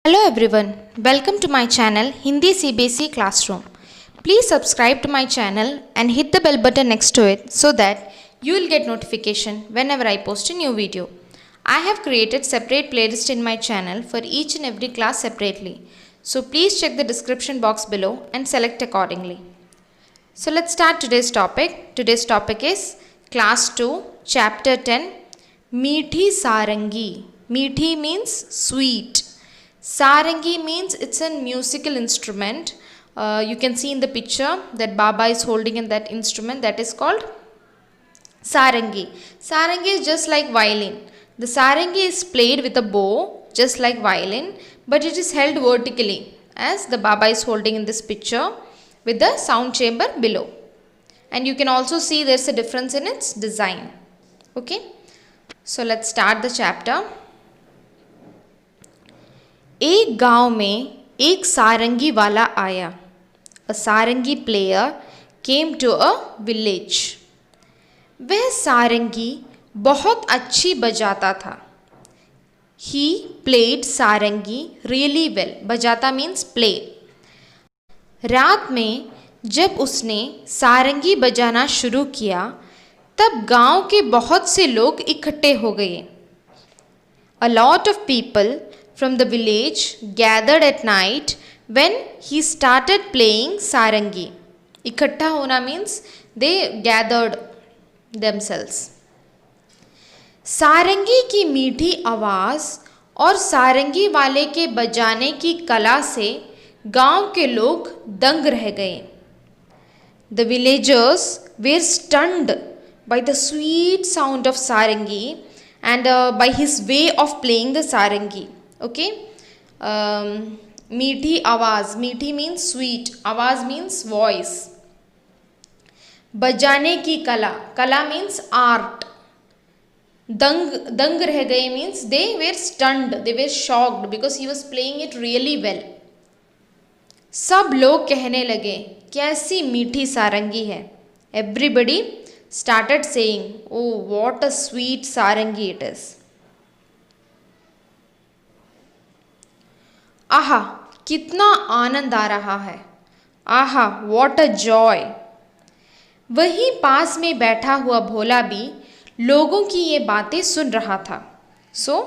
Hello everyone, welcome to my channel Hindi CBSE Classroom. Please subscribe to my channel and hit the bell button next to it so that you will get notification whenever I post a new video. I have created separate playlist in my channel for each and every class separately. So please check the description box below and select accordingly. So let's start today's topic. Today's topic is Class 2, Chapter 10, Meethi Sarangi. Meethi means sweet. Sarangi means it's a musical instrument. You can see in the picture that Baba is holding in that instrument, that is called Sarangi. Sarangi is just like violin. The Sarangi is played with a bow just like violin, but it is held vertically as the Baba is holding in this picture with the sound chamber below. And you can also see there's a difference in its design. Okay, so let's start the chapter. एक गांव में एक सारंगी वाला आया. A sarangi player came to a village. वह सारंगी बहुत अच्छी बजाता था. He played sarangi really well. बजाता means play. रात में जब उसने सारंगी बजाना शुरू किया तब गांव के बहुत से लोग इकट्ठे हो गए. A lot of people from the village gathered at night when he started playing sarangi. इकट्ठा होना means they gathered themselves. सारंगी की मीठी आवाज़ और सारंगी वाले के बजाने की कला से गांव के लोग दंग रह गए. The villagers were stunned by the sweet sound of sarangi and by his way of playing the sarangi. Okay, मीठी आवाज़, मीठी means sweet, आवाज़ means voice. बजाने की कला, कला means art. दंग रह गए means they were stunned, they were shocked because he was playing it really well. सब लोग कहने लगे कैसी मीठी सारंगी है. Everybody started saying, oh what a sweet sarangi it is. आहा कितना आनंद आ रहा है. आहा व्हाट अ जॉय. वहीं पास में बैठा हुआ भोला भी लोगों की ये बातें सुन रहा था. So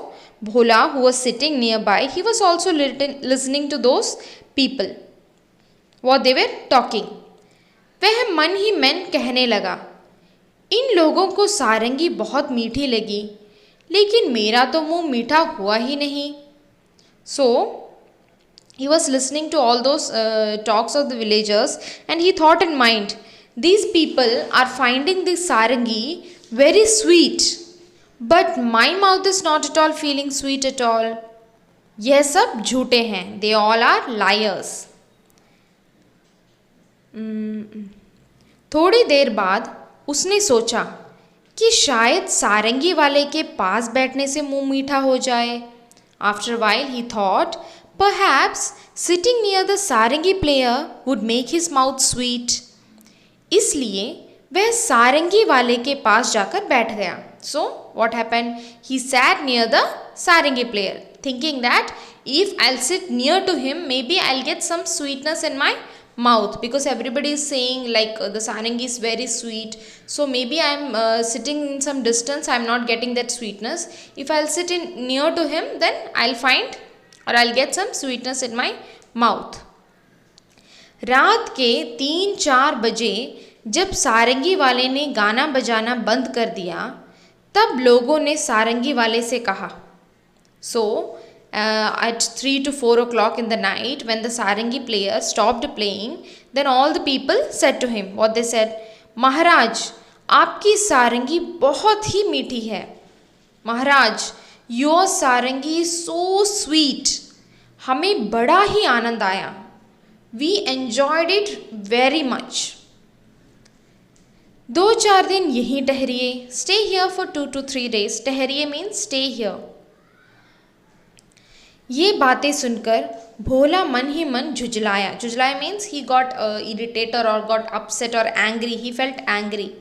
Bhola who was sitting nearby, he was also listening to those people what they were talking. वह मन ही मन कहने लगा, इन लोगों को सारंगी बहुत मीठी लगी लेकिन मेरा तो मुंह मीठा हुआ ही नहीं. सो he was listening to all those talks of the villagers and he thought in mind, these people are finding this sarangi very sweet, but my mouth is not at all feeling sweet at all. यह सब झूठे हैं, they all are liars. थोड़ी देर बाद उसने सोचा कि शायद सारंगी वाले के पास बैठने से मुंह मीठा हो जाए. After a while he thought, perhaps sitting near the sarangi player would make his mouth sweet. इसलिए वह सारंगी वाले के पास जाकर बैठ गया. So what happened? He sat near the sarangi player, thinking that if I'll sit near to him, maybe I'll get some sweetness in my mouth, because everybody is saying like the sarangi is very sweet. So maybe I'm sitting in some distance, I'm not getting that sweetness. If I'll sit in near to him, then I'll find और I'll get some sweetness in my mouth. रात के 3-4 बजे जब सारंगी वाले ने गाना बजाना बंद कर दिया तब लोगों ने सारंगी वाले से कहा. So at 3 to 4 o'clock in the night when the sarangi player stopped playing, then all the people said to him, what they said, महाराज आपकी सारंगी बहुत ही मीठी है. Maharaj your sarangi is so sweet. हमें बड़ा ही आनंद आया. We enjoyed it very much. 2-4 दिन यहीं ठहरिए. Stay here for 2 to 3 days. ठहरिए मीन्स स्टे हियर. ये बातें सुनकर भोला मन ही मन झुंझलाया. झुंझलाया मीन्स ही गॉट इरिटेटेड और गॉट अपसेट और एंग्री. He felt angry.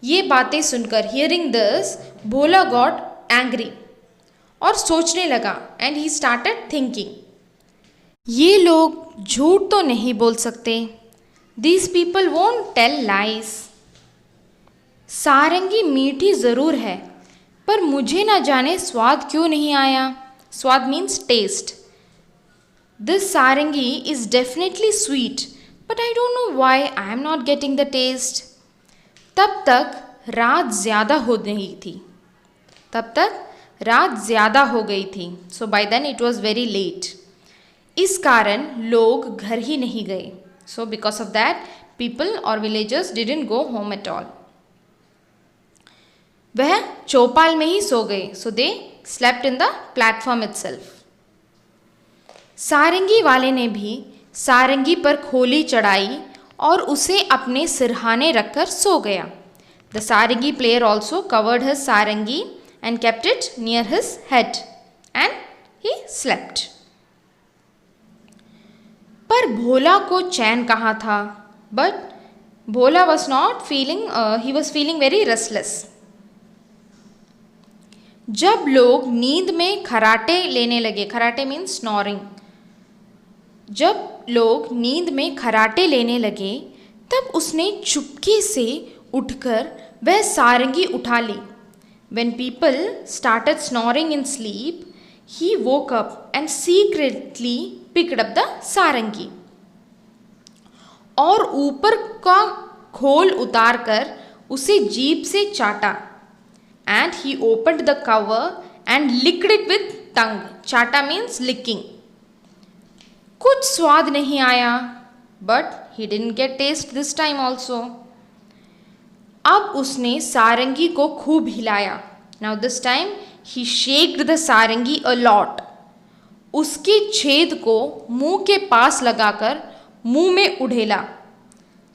ये बातें सुनकर hearing this Bhola got angry और सोचने लगा. And he started thinking. ये लोग झूठ तो नहीं बोल सकते। These people won't tell lies. सारंगी मीठी ज़रूर है, पर मुझे ना जाने स्वाद क्यों नहीं आया। Swad means taste. This sarangi is definitely sweet, but I don't know why I am not getting the taste. तब तक रात ज़्यादा हो गई थी। तब तक रात ज़्यादा हो गई थी। So by then it was very late. इस कारण लोग घर ही नहीं गए। So because of that people और villagers didn't go home at all. वह चौपाल में ही सो गए। So they slept in the platform itself. Sarangi वाले ने भी सारंगी पर खोली चढ़ाई और उसे अपने सिरहाने रखकर सो गया। The sarangi player also covered his sarangi and kept it near his head and he slept. पर भोला को चैन कहाँ था? But Bhola was not feeling, he was feeling very restless. जब लोग नींद में खराटे लेने लगे, खराटे मीन्स स्नोरिंग, जब लोग नींद में खराटे लेने लगे तब उसने चुपके से उठकर वह सारंगी उठा ली। When people started snoring in sleep, he woke up and secretly picked up the sarangi. और ऊपर का खोल उतारकर उसे जीभ से चाटा। And he opened the cover and licked it with tongue. चाटा means licking. कुछ स्वाद नहीं आया, but he didn't get taste this time also. अब उसने सारंगी को खूब हिलाया। Now this time he shaked the sarangi a lot. उसके छेद को मुंह के पास लगाकर मुंह में उड़ेला।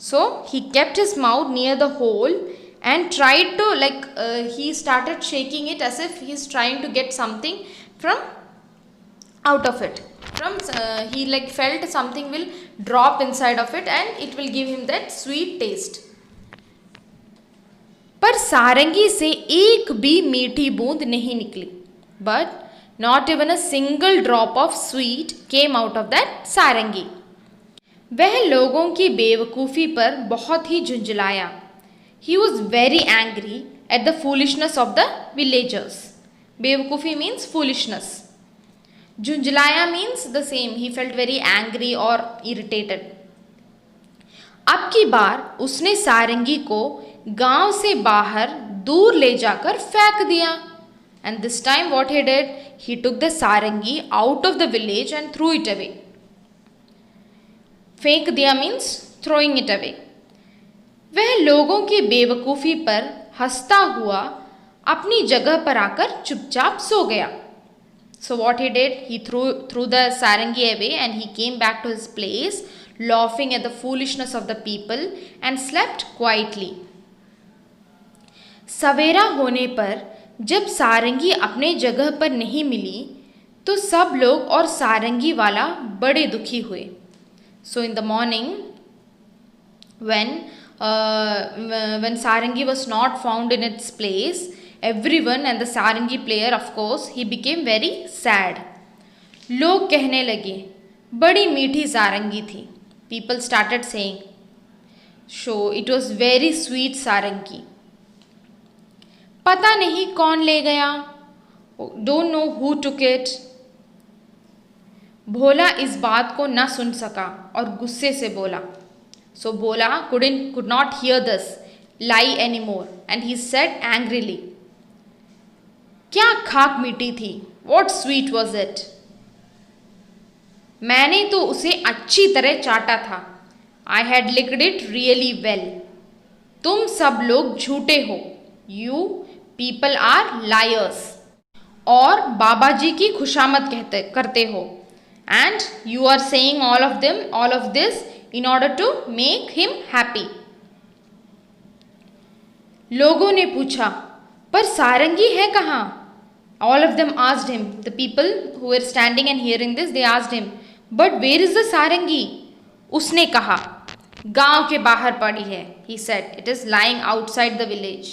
So he kept his mouth near the hole and tried to he started shaking it as if he is trying to get something from out of it. He felt something will drop inside of it and it will give him that sweet taste. पर सारंगी से एक भी मीठी बूंद नहीं निकली। But not even a single drop of sweet came out of that sarangi. वह लोगों की बेवकूफ़ी पर बहुत ही झुंझलाया। He was very angry at the foolishness of the villagers. बेवकूफ़ी मीन्स फूलिशनेस। झुंझलाया means the same, he felt very angry और इरिटेटेड। अब की बार उसने सारंगी को गांव से बाहर दूर ले जाकर फेंक दिया। And this time what he did, he took the sarangi out of the village and through it away. फेंक दिया मीन्स थ्रोइंग इट अवे। वह लोगों की बेवकूफ़ी पर हंसता हुआ अपनी जगह पर आकर चुपचाप सो गया। So what he did, he threw the sarangi away and he came back to his place, laughing at the foolishness of the people and slept quietly. सवेरा होने पर जब सारंगी अपने जगह पर नहीं मिली तो सब लोग और सारंगी वाला बड़े दुखी हुए। So in the morning when sarangi was not found in its place, everyone and the sarangi player of course he became very sad. लोग कहने लगे बड़ी मीठी सारंगी थी। People started saying, so it was very sweet सारंगी। पता नहीं कौन ले गया, don't know who took it। भोला इस बात को न सुन सका और गुस्से से बोला। So Bhola could not hear this lie anymore and he said angrily, क्या खाक मीठी थी, वॉट स्वीट वॉज इट। मैंने तो उसे अच्छी तरह चाटा था। I had licked it really well. तुम सब लोग झूठे हो, यू पीपल आर लायर्स। और बाबा जी की खुशामद करते हो। And you are saying all of this in order to make him happy. लोगों ने पूछा, पर सारंगी है कहाँ? All of them asked him. The people who were standing and hearing this, they asked him, but where is the sarangi? उसने कहा, गांव के बाहर पड़ी है। He said, it is lying outside the village.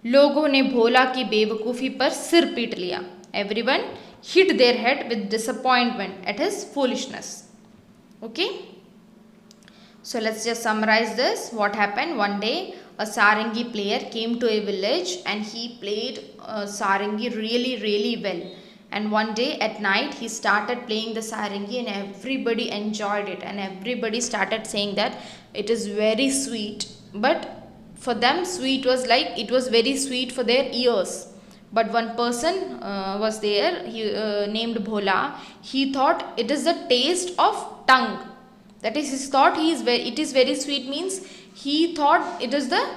लोगों ने भोला की बेवकूफ़ी पर सिर पीट लिया। Everyone hit their head with disappointment at his foolishness. Okay. So let's just summarize this. What happened? One day a Sarangi player came to a village and he played Sarangi really well. And one day at night he started playing the Sarangi and everybody enjoyed it, and everybody started saying that it is very sweet. But for them sweet was like, it was very sweet for their ears. But one person was there, he named Bhola. He thought it is the taste of tongue. That is, his thought, it is very sweet means he thought it is the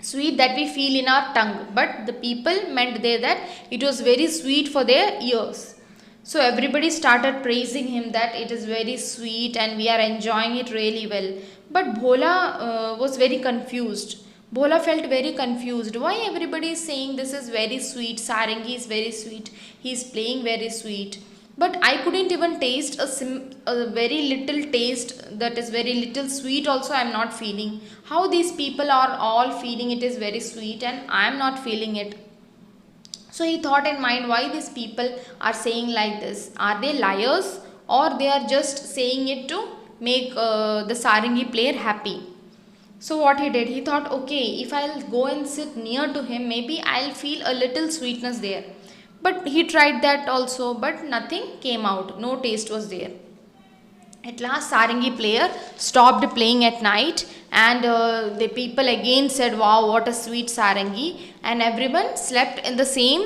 sweet that we feel in our tongue, but the people meant there that it was very sweet for their ears. So everybody started praising him that it is very sweet and we are enjoying it really well. But Bhola was very confused. Bhola felt very confused. Why everybody is saying this is very sweet, Sarangi is very sweet, he is playing very sweet. But I couldn't even taste a very little taste, that is very little sweet also I am not feeling. How these people are all feeling it is very sweet and I am not feeling it. So he thought in mind, why these people are saying like this? Are they liars or they are just saying it to make the Sarangi player happy? So what he did, he thought, okay, if I'll go and sit near to him, maybe I'll feel a little sweetness there. But he tried that also, but nothing came out. No taste was there. At last, Sarangi player stopped playing at night, and the people again said, wow, what a sweet Sarangi. And everyone slept in the same,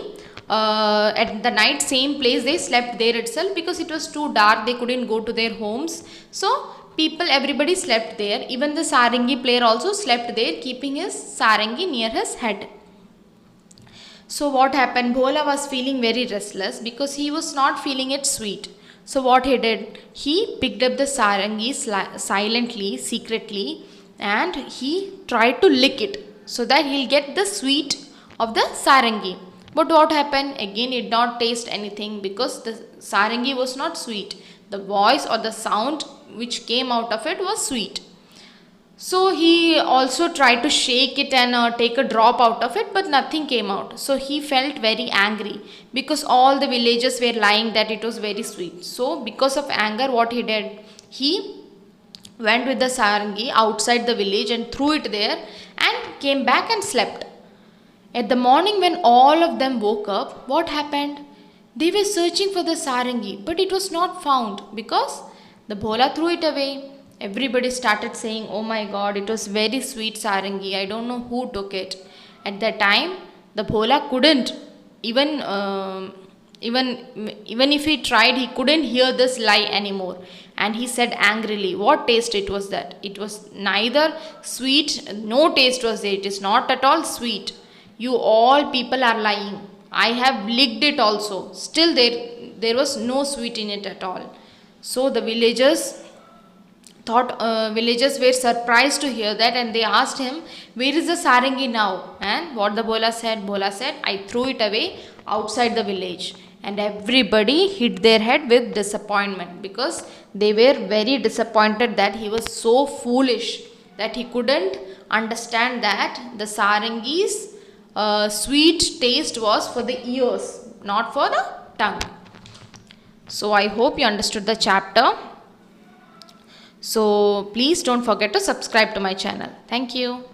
at the night, same place. They slept there itself because it was too dark. They couldn't go to their homes. So, everybody slept there. Even the Sarangi player also slept there, keeping his Sarangi near his head. So what happened? Bhola was feeling very restless because he was not feeling it sweet. So what he did? He picked up the Sarangi silently, secretly, and he tried to lick it so that he'll get the sweet of the Sarangi. But what happened? Again, he did not taste anything because the Sarangi was not sweet. The voice or the sound which came out of it was sweet. So he also tried to shake it and take a drop out of it, but nothing came out. So he felt very angry because all the villagers were lying that it was very sweet. So because of anger, what he did? He went with the Sarangi outside the village and threw it there and came back and slept. At the morning when all of them woke up, what happened? They were searching for the Sarangi, but it was not found because the Bhola threw it away. Everybody started saying, oh my god, it was very sweet Sarangi. I don't know who took it. At that time, the Bhola couldn't, even if he tried, he couldn't hear this lie anymore. And he said angrily, what taste it was that? It was neither sweet, no taste was there. It is not at all sweet. You all people are lying. I have licked it also. Still there was no sweet in it at all. So the villagers were surprised to hear that, and they asked him, where is the Sarangi now? And what the Bhola said, I threw it away outside the village. And everybody hit their head with disappointment because they were very disappointed that he was so foolish that he couldn't understand that the Sarangi's sweet taste was for the ears, not for the tongue. So I hope you understood the chapter. So please don't forget to subscribe to my channel. Thank you.